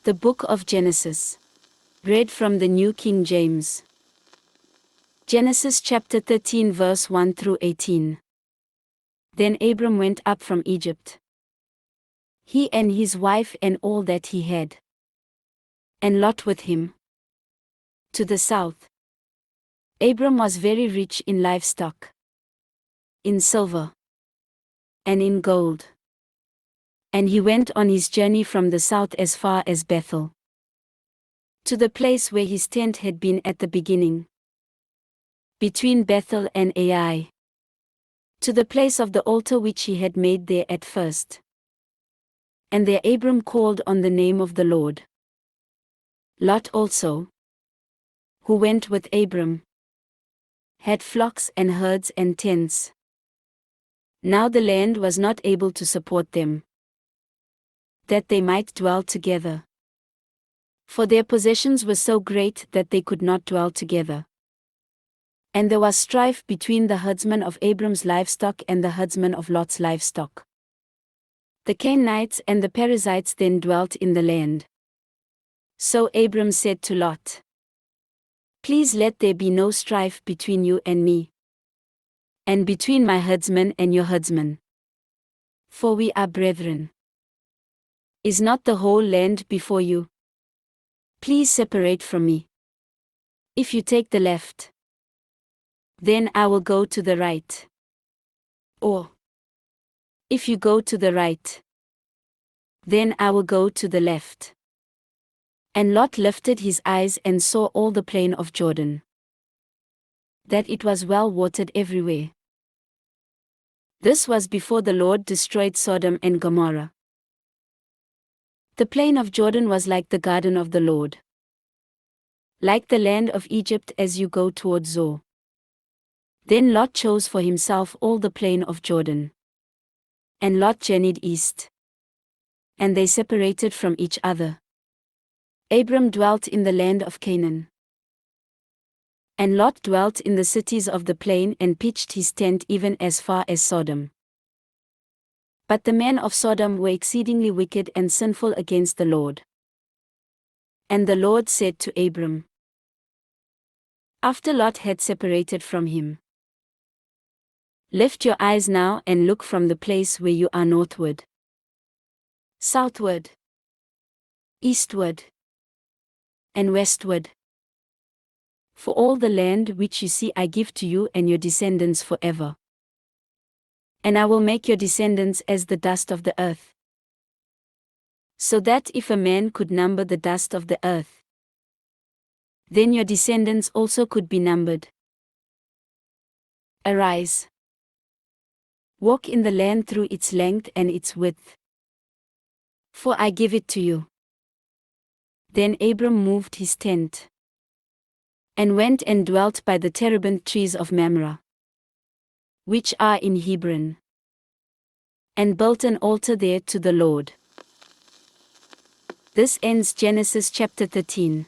The Book of Genesis. Read from the New King James. Genesis chapter 13 verse 1 through 18. Then Abram went up from Egypt, he and his wife and all that he had, and Lot with him, to the south. Abram was very rich in livestock, in silver, and in gold. And he went on his journey from the south as far as Bethel, to the place where his tent had been at the beginning, between Bethel and Ai, to the place of the altar which he had made there at first. And there Abram called on the name of the Lord. Lot also, who went with Abram, had flocks and herds and tents. Now the land was not able to support them, that they might dwell together, for their possessions were so great that they could not dwell together. And there was strife between the herdsmen of Abram's livestock and the herdsmen of Lot's livestock. The Canaanites and the Perizzites then dwelt in the land. So Abram said to Lot, "Please let there be no strife between you and me, and between my herdsmen and your herdsmen, for we are brethren. Is not the whole land before you? Please separate from me. If you take the left, then I will go to the right. Or, if you go to the right, then I will go to the left." And Lot lifted his eyes and saw all the plain of Jordan, that it was well watered everywhere. This was before the Lord destroyed Sodom and Gomorrah. The plain of Jordan was like the garden of the Lord, like the land of Egypt as you go toward Zoar. Then Lot chose for himself all the plain of Jordan. And Lot journeyed east, and they separated from each other. Abram dwelt in the land of Canaan, and Lot dwelt in the cities of the plain and pitched his tent even as far as Sodom. But the men of Sodom were exceedingly wicked and sinful against the Lord. And the Lord said to Abram, after Lot had separated from him, "Lift your eyes now and look from the place where you are northward, southward, eastward, and westward. For all the land which you see I give to you and your descendants forever. And I will make your descendants as the dust of the earth, so that if a man could number the dust of the earth, then your descendants also could be numbered. Arise, walk in the land through its length and its width, for I give it to you." Then Abram moved his tent, and went and dwelt by the terebinth trees of Mamre, which are in Hebron, and built an altar there to the Lord. This ends Genesis chapter 13.